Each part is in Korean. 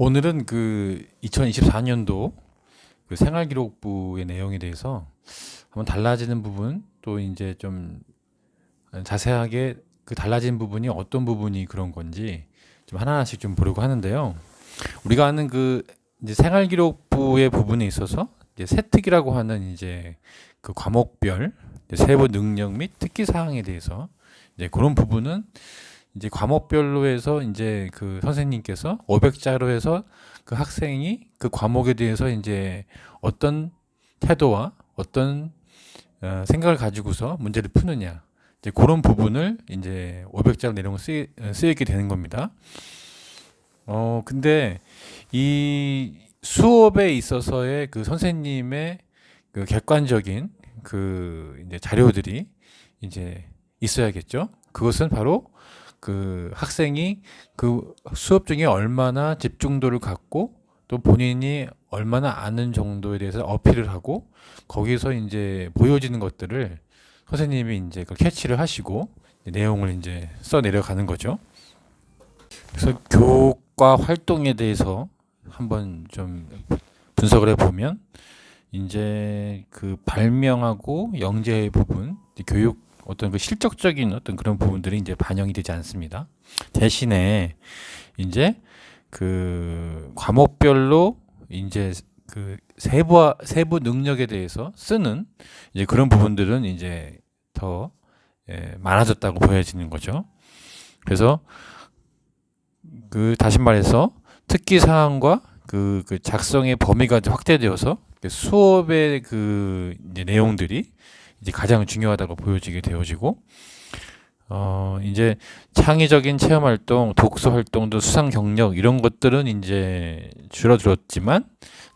오늘은 그 2024년도 그 생활기록부의 내용에 대해서 한번 달라지는 부분 또 이제 좀 자세하게 그 달라진 부분이 어떤 부분이 그런 건지 좀 하나하나씩 좀 보려고 하는데요. 우리가 아는 그 이제 생활기록부의 부분에 있어서 이제 세특이라고 하는 이제 그 과목별 이제 세부 능력 및 특기 사항에 대해서 이제 그런 부분은 이제 과목별로 해서 이제 그 선생님께서 500자로 해서 그 학생이 그 과목에 대해서 이제 어떤 태도와 어떤 생각을 가지고서 문제를 푸느냐 이제 그런 부분을 이제 500자로 내용을 쓰이게 되는 겁니다. 근데 이 수업에 있어서의 그 선생님의 그 객관적인 그 이제 자료들이 이제 있어야겠죠. 그것은 바로 그 학생이 그 수업 중에 얼마나 집중도를 갖고 또 본인이 얼마나 아는 정도에 대해서 어필을 하고 거기서 이제 보여지는 것들을 선생님이 이제 그 캐치를 하시고 내용을 이제 써 내려가는 거죠. 그래서 교과 활동에 대해서 한번 좀 분석을 해보면 이제 그 발명하고 영재의 부분, 교육 어떤 그 실적적인 어떤 그런 부분들이 이제 반영이 되지 않습니다. 대신에 이제 그 과목별로 이제 그 세부 능력에 대해서 쓰는 이제 그런 부분들은 이제 더 많아졌다고 보여지는 거죠. 그래서 그 다시 말해서 특기 사항과 그 작성의 범위가 확대되어서 수업의 그 이제 내용들이 이제 가장 중요하다고 보여지게 되어지고, 이제 창의적인 체험 활동, 독서 활동도 수상 경력 이런 것들은 이제 줄어들었지만,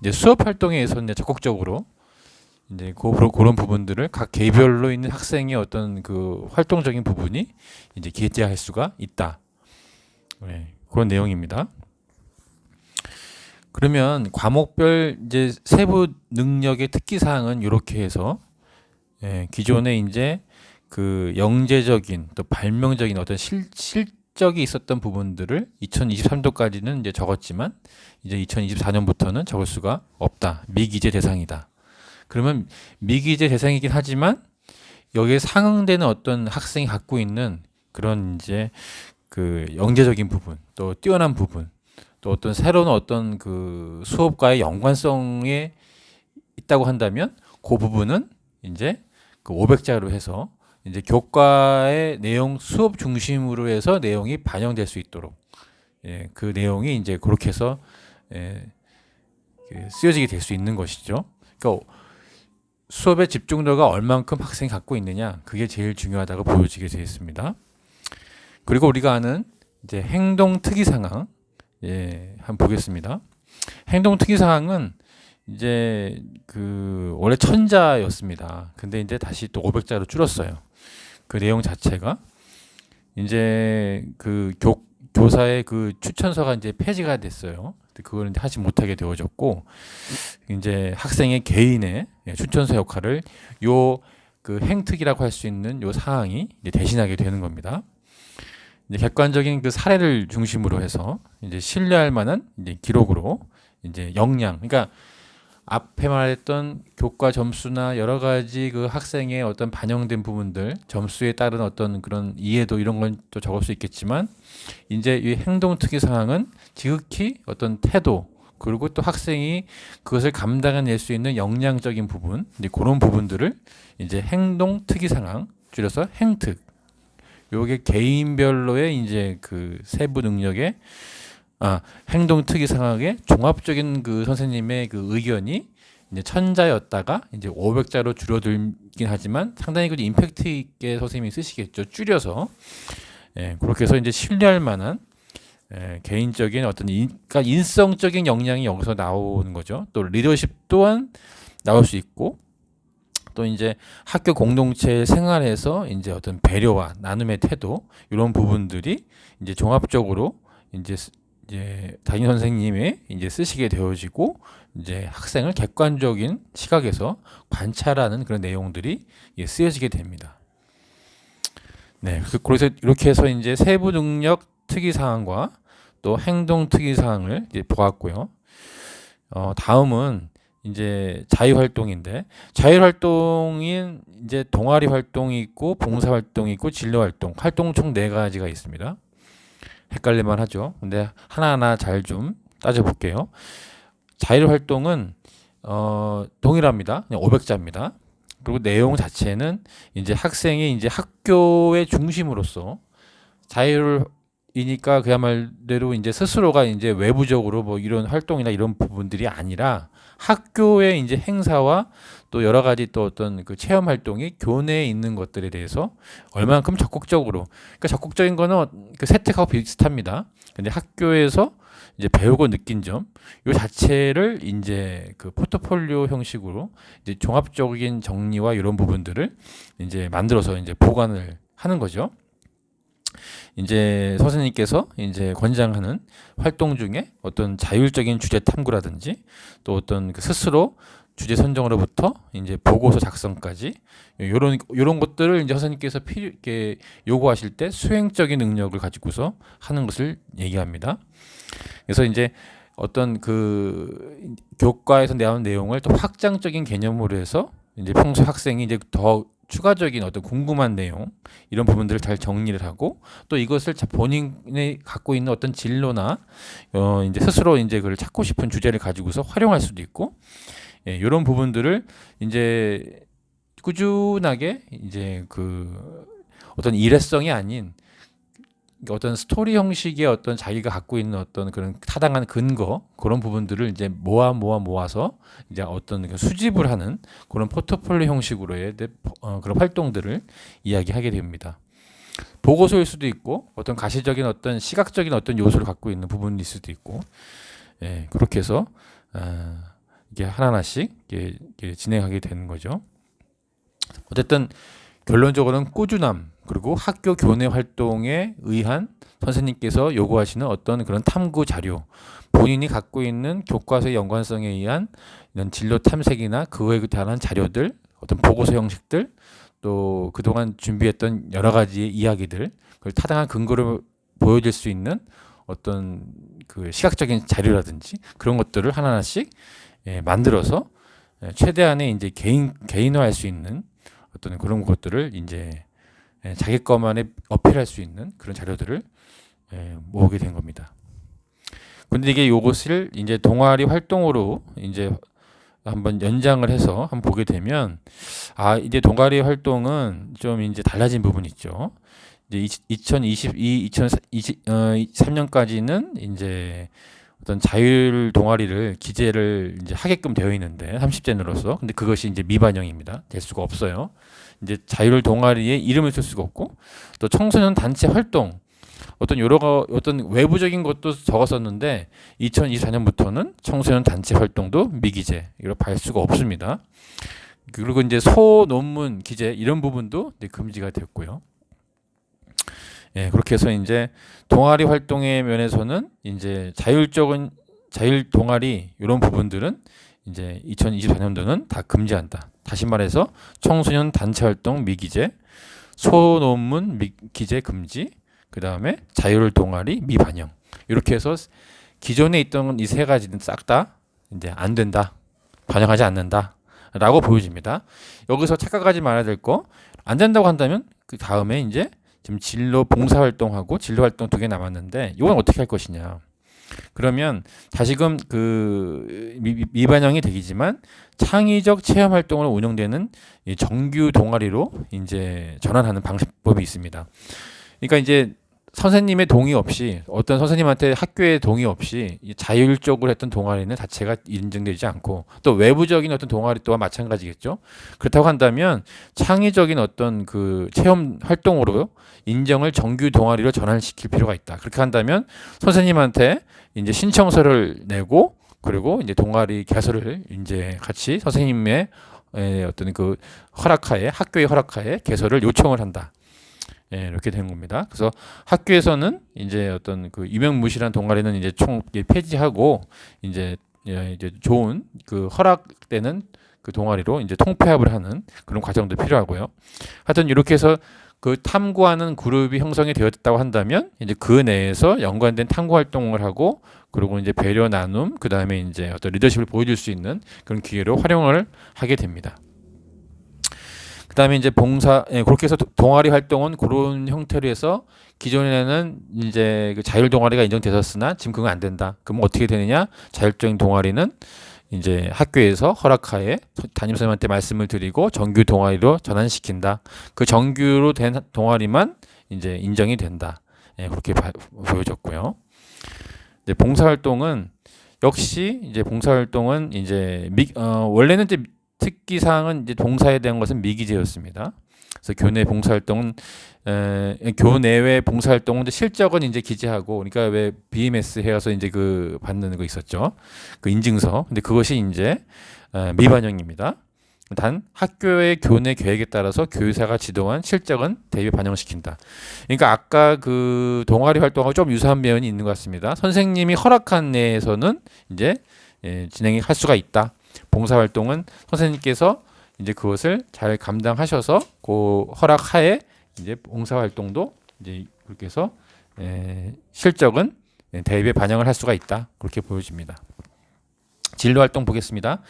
이제 수업 활동에서 이제 적극적으로 이제 그런 부분들을 각 개별로 있는 학생의 어떤 그 활동적인 부분이 이제 기재할 수가 있다. 네, 그런 내용입니다. 그러면 과목별 이제 세부 능력의 특기 사항은 이렇게 해서 기존에 이제 그 영재적인 또 발명적인 어떤 실적이 있었던 부분들을 2023도까지는 이제 적었지만 이제 2024년부터는 적을 수가 없다. 미기재 대상이다. 그러면 미기재 대상이긴 하지만 여기에 상응되는 어떤 학생이 갖고 있는 그런 이제 그 영재적인 부분, 또 뛰어난 부분, 또 어떤 새로운 어떤 그 수업과의 연관성에 있다고 한다면 그 부분은 이제 그 500자로 해서 이제 교과의 내용 수업 중심으로 해서 내용이 반영될 수 있도록 그 내용이 이제 그렇게 해서 쓰여지게 될 수 있는 것이죠. 그러니까 수업의 집중도가 얼만큼 학생이 갖고 있느냐 그게 제일 중요하다고 보여지게 되어 있습니다. 그리고 우리가 아는 이제 행동 특이 상황 한번 보겠습니다. 행동 특이 상황은 이제 그 원래 1000자였습니다. 근데 이제 다시 또 500자로 줄었어요. 그 내용 자체가 이제 그 교사의 그 추천서가 이제 폐지가 됐어요. 그걸 이제 하지 못하게 되어졌고 이제 학생의 개인의 추천서 역할을 요 그 행특이라고 할 수 있는 요 사항이 이제 대신하게 되는 겁니다. 이제 객관적인 그 사례를 중심으로 해서 이제 신뢰할 만한 이제 기록으로 이제 역량, 그러니까 앞에 말했던 교과 점수나 여러 가지 그 학생의 어떤 반영된 부분들, 점수에 따른 어떤 그런 이해도 이런 건 또 적을 수 있겠지만, 이제 이 행동 특이 사항은 지극히 어떤 태도, 그리고 또 학생이 그것을 감당해낼 수 있는 역량적인 부분, 이제 그런 부분들을 이제 행동 특이 상황, 줄여서 행특. 요게 개인별로의 이제 그 세부 능력의 행동 특이 상황의 종합적인 그 선생님의 그 의견이 이제 1000자였다가 이제 500자로 줄어들긴 하지만 상당히 그 임팩트 있게 선생님이 쓰시겠죠. 줄여서 그렇게 해서 이제 신뢰할 만한 개인적인 어떤 그러니까 인성적인 역량이 여기서 나오는 거죠. 또 리더십 또한 나올 수 있고 또 이제 학교 공동체 생활에서 이제 어떤 배려와 나눔의 태도 이런 부분들이 이제 종합적으로 이제 담임 선생님이 이제 쓰시게 되어지고 이제 학생을 객관적인 시각에서 관찰하는 그런 내용들이 쓰여지게 됩니다. 네, 그래서 이렇게 해서 이제 세부 능력 특이 사항과 또 행동 특이 사항을 이제 보았고요. 다음은 이제 자유 활동인데, 자유 활동인 이제 동아리 활동이 있고 봉사 활동이 있고 진로 활동, 활동 총 4가지가 있습니다. 헷갈릴만 하죠. 근데 하나하나 잘 좀 따져 볼게요. 자유 활동은 동일합니다. 그냥 500자입니다. 그리고 내용 자체는 이제 학생이 이제 학교의 중심으로서 자율이니까 그야말로 이제 스스로가 이제 외부적으로 뭐 이런 활동이나 이런 부분들이 아니라 학교의 이제 행사와 또 여러 가지 또 어떤 그 체험 활동이 교내에 있는 것들에 대해서 얼마만큼 적극적으로, 그러니까 적극적인 거는 그 세특하고 비슷합니다. 근데 학교에서 이제 배우고 느낀 점, 요 자체를 이제 그 포트폴리오 형식으로 이제 종합적인 정리와 이런 부분들을 이제 만들어서 이제 보관을 하는 거죠. 이제 선생님께서 이제 권장하는 활동 중에 어떤 자율적인 주제 탐구라든지 또 어떤 그 스스로 주제 선정으로부터 이제 보고서 작성까지 요런 것들을 이제 선생님께서 이렇게 요구하실 때 수행적인 능력을 가지고서 하는 것을 얘기합니다. 그래서 이제 어떤 그 교과에서 나오는 내용을 또 확장적인 개념으로 해서 이제 평소 학생이 이제 더 추가적인 어떤 궁금한 내용 이런 부분들을 잘 정리를 하고 또 이것을 본인이 갖고 있는 어떤 진로나 이제 스스로 이제 그걸 찾고 싶은 주제를 가지고서 활용할 수도 있고, 이런 부분들을 이제 꾸준하게 이제 그 어떤 일회성이 아닌 어떤 스토리 형식의 어떤 자기가 갖고 있는 어떤 그런 타당한 근거 그런 부분들을 이제 모아서 이제 어떤 수집을 하는 그런 포트폴리오 형식으로의 그런 활동들을 이야기하게 됩니다. 보고서일 수도 있고 어떤 가시적인 어떤 시각적인 어떤 요소를 갖고 있는 부분일 수도 있고, 그렇게 해서 이게 하나하나씩 이게 진행하게 되는 거죠. 어쨌든 결론적으로는 꾸준함 그리고 학교 교내 활동에 의한 선생님께서 요구하시는 어떤 그런 탐구 자료, 본인이 갖고 있는 교과서의 연관성에 의한 이런 진로 탐색이나 그거에 대한 자료들, 어떤 보고서 형식들, 또 그동안 준비했던 여러 가지의 이야기들, 그걸 타당한 근거를 보여줄 수 있는 어떤 그 시각적인 자료라든지 그런 것들을 하나하나씩 만들어서 최대한의 이제 개인화할 수 있는 어떤 그런 것들을 이제 자기 것만에 어필할 수 있는 그런 자료들을 모으게 된 겁니다. 근데 이게 요것을 이제 동아리 활동으로 이제 한번 연장을 해서 한번 보게 되면 이제 동아리 활동은 좀 이제 달라진 부분이 있죠. 이제 2023년까지는 이제 어떤 자율 동아리를 기재를 이제 하게끔 되어 있는데 30제너로서, 근데 그것이 이제 미반영입니다. 될 수가 없어요. 이제 자율 동아리에 이름을 쓸 수가 없고, 또 청소년 단체 활동 어떤 어떤 외부적인 것도 적었었는데 2024년부터는 청소년 단체 활동도 미기재 이렇게 할 수가 없습니다. 그리고 이제 소논문 기재 이런 부분도 이제 금지가 됐고요. 그렇게 해서 이제 동아리 활동의 면에서는 이제 자율 동아리 이런 부분들은 이제 2024년도는 다 금지한다. 다시 말해서 청소년 단체 활동 미기재, 소논문 기재 금지, 그 다음에 자율 동아리 미반영. 이렇게 해서 기존에 있던 이 3가지는 싹 다 이제 안 된다, 반영하지 않는다라고 보여집니다. 여기서 착각하지 말아야 될 거, 안 된다고 한다면 그 다음에 이제 지금 진로 봉사 활동하고 진로 활동 2개 남았는데 이건 어떻게 할 것이냐. 그러면 다시금 그 미반영이 되겠지만 창의적 체험 활동으로 운영되는 이 정규 동아리로 이제 전환하는 방법이 있습니다. 그러니까 이제 선생님의 동의 없이, 어떤 선생님한테 학교의 동의 없이 자율적으로 했던 동아리는 자체가 인정되지 않고, 또 외부적인 어떤 동아리 또한 마찬가지겠죠. 그렇다고 한다면 창의적인 어떤 그 체험 활동으로 인정을 정규 동아리로 전환시킬 필요가 있다. 그렇게 한다면 선생님한테 이제 신청서를 내고, 그리고 이제 동아리 개설을 이제 같이 선생님의 어떤 그 허락하에, 학교의 허락하에 개설을 요청을 한다. 이렇게 된 겁니다. 그래서 학교에서는 이제 어떤 그 유명무실한 동아리는 이제 총 폐지하고 이제 좋은 그 허락되는 그 동아리로 이제 통폐합을 하는 그런 과정도 필요하고요. 하여튼 이렇게 해서 그 탐구하는 그룹이 형성이 되었다고 한다면 이제 그 내에서 연관된 탐구 활동을 하고 그리고 이제 배려 나눔 그다음에 이제 어떤 리더십을 보여줄 수 있는 그런 기회로 활용을 하게 됩니다. 그다음에 이제 봉사 그렇게 해서 동아리 활동은 그런 형태로 해서 기존에는 이제 그 자율 동아리가 인정됐었으나 지금 그건 안 된다. 그럼 어떻게 되느냐? 자율적인 동아리는 이제 학교에서 허락하에 담임선생님한테 말씀을 드리고 정규 동아리로 전환시킨다. 그 정규로 된 동아리만 이제 인정이 된다. 그렇게 보여졌고요. 이제 봉사활동은 역시 이제 봉사활동은 이제 원래는 이제 특기사항은 이제 봉사에 대한 것은 미기재였습니다. 그래서 교내 봉사활동은 교내외 봉사활동은 실적은 이제 기재하고 그러니까 왜 BMS 해서 이제 그 받는 거 있었죠. 그 인증서. 근데 그것이 이제 미반영입니다. 단 학교의 교내 계획에 따라서 교사가 지도한 실적은 대입에 반영시킨다. 그러니까 아까 그 동아리 활동하고 좀 유사한 면이 있는 것 같습니다. 선생님이 허락한 내에서는 이제 진행할 수가 있다. 봉사활동은 선생님께서 이제 그것을 잘 감당하셔서 그 허락하에 이제 봉사활동도 이제 그렇게 해서 실적은 대입에 반영을 할 수가 있다. 그렇게 보여집니다. 진로활동 보겠습니다.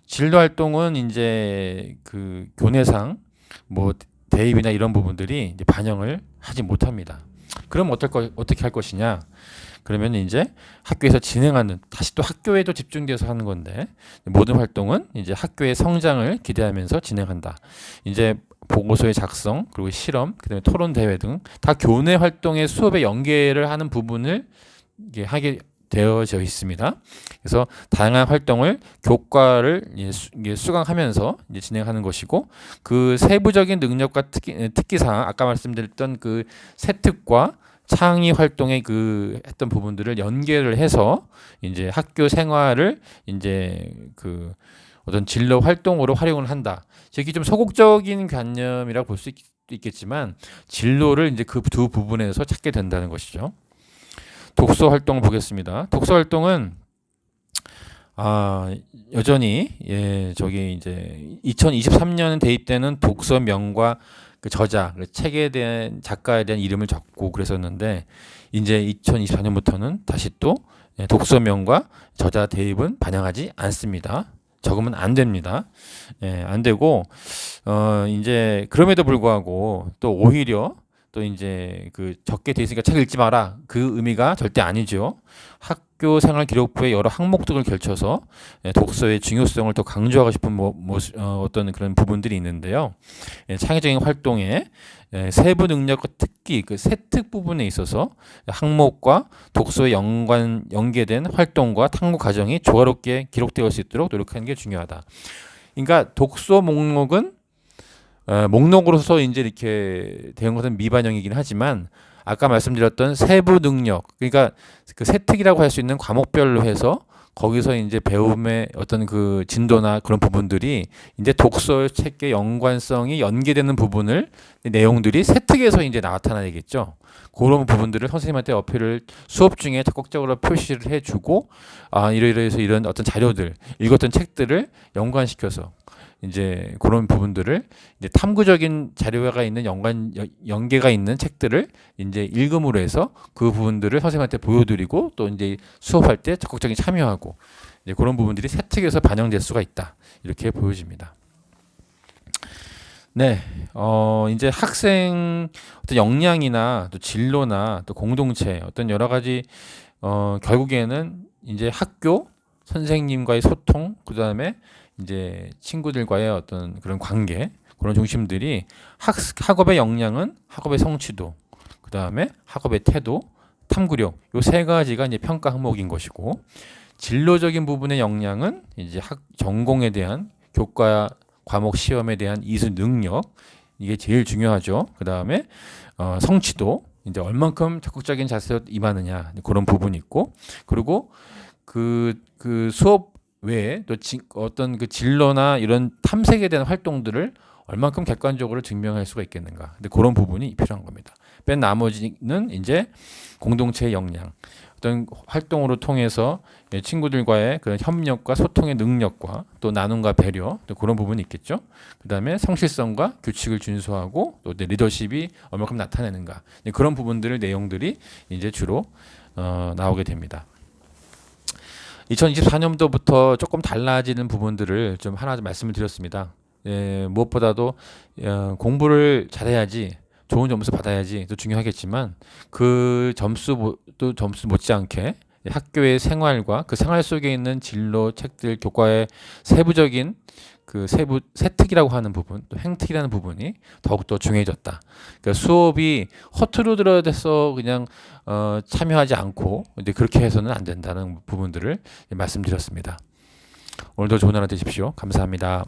진로활동은 이제 그 교내상 뭐 대입이나 이런 부분들이 이제 반영을 하지 못합니다. 그럼 어떻게 할 것이냐? 그러면 이제 학교에서 진행하는 다시 또 학교에도 집중돼서 하는 건데 모든 활동은 이제 학교의 성장을 기대하면서 진행한다. 이제 보고서의 작성 그리고 실험 그다음에 토론 대회 등 다 교내 활동의 수업에 연계를 하는 부분을 이게 하게 되어져 있습니다. 그래서 다양한 활동을 교과를 수강하면서 이제 진행하는 것이고 그 세부적인 능력과 특기사항 아까 말씀드렸던 그 세특과 창의 활동의 그 했던 부분들을 연계를 해서 이제 학교 생활을 이제 그 어떤 진로 활동으로 활용을 한다. 이게 좀 소극적인 개념이라고 볼 수 있겠지만 진로를 이제 그 두 부분에서 찾게 된다는 것이죠. 독서 활동을 보겠습니다. 독서 활동은 여전히 저기 이제 2023년 대입되는 독서명과 그 저자, 그 책에 대한 작가에 대한 이름을 적고 그랬었는데 이제 2024년부터는 다시 또 독서명과 저자 대입은 반영하지 않습니다. 적으면 안 됩니다. 안 되고 이제 그럼에도 불구하고 또 오히려 또 이제 그 적게 돼 있으니까 책 읽지 마라 그 의미가 절대 아니죠. 학교 생활 기록부에 여러 항목 등을 걸쳐서 독서의 중요성을 더 강조하고 싶은 어떤 그런 부분들이 있는데요. 창의적인 활동에 세부 능력과 특기 그 세특 부분에 있어서 항목과 독서에 연계된 활동과 탐구 과정이 조화롭게 기록되어 수 있도록 노력하는 게 중요하다. 그러니까 독서 목록은 목록으로서 이제 이렇게 된 것은 미반영이긴 하지만 아까 말씀드렸던 세부 능력 그러니까 그 세특이라고 할 수 있는 과목별로 해서 거기서 이제 배움의 어떤 그 진도나 그런 부분들이 이제 독서 책의 연관성이 연계되는 부분을 내용들이 세특에서 이제 나타나야겠죠. 그런 부분들을 선생님한테 어필을 수업 중에 적극적으로 표시를 해주고 이러이러해서 이런 어떤 자료들 읽었던 책들을 연관시켜서 이제 그런 부분들을 이제 탐구적인 자료가 있는 연계가 있는 책들을 이제 읽음으로 해서 그 부분들을 선생님한테 보여드리고 또 이제 수업할 때 적극적인 참여하고 이제 그런 부분들이 세특에서 반영될 수가 있다 이렇게 보여집니다. 네, 이제 학생 어떤 역량이나 또 진로나 또 공동체 어떤 여러 가지 결국에는 이제 학교 선생님과의 소통 그 다음에 이제 친구들과의 어떤 그런 관계 그런 중심들이 학업의 역량은 학업의 성취도 그 다음에 학업의 태도 탐구력 요 세 가지가 이제 평가 항목인 것이고 진로적인 부분의 역량은 이제 전공에 대한 교과 과목 시험에 대한 이수 능력 이게 제일 중요하죠. 그 다음에 성취도 이제 얼만큼 적극적인 자세로 임하느냐 그런 부분이 있고 그리고 그 수업 외에 또 어떤 그 진로나 이런 탐색에 대한 활동들을 얼만큼 객관적으로 증명할 수가 있겠는가. 근데 그런 부분이 필요한 겁니다. 뺀 나머지는 이제 공동체의 역량, 어떤 활동으로 통해서 친구들과의 그런 협력과 소통의 능력과 또 나눔과 배려 또 그런 부분이 있겠죠. 그다음에 성실성과 규칙을 준수하고 또 리더십이 얼마큼 나타내는가 그런 부분들을 내용들이 이제 주로 나오게 됩니다. 2024년도부터 조금 달라지는 부분들을 좀 하나 말씀을 드렸습니다. 무엇보다도 공부를 잘해야지 좋은 점수 받아야지 또 중요하겠지만 그 점수도 점수 못지않게 학교의 생활과 그 생활 속에 있는 진로, 책들, 교과의 세부적인 그 세부 세특이라고 하는 부분, 또 행특이라는 부분이 더욱더 중요해졌다. 그러니까 수업이 허투루 들어서 그냥 참여하지 않고 이제 그렇게 해서는 안 된다는 부분들을 말씀드렸습니다. 오늘도 좋은 하루 되십시오. 감사합니다.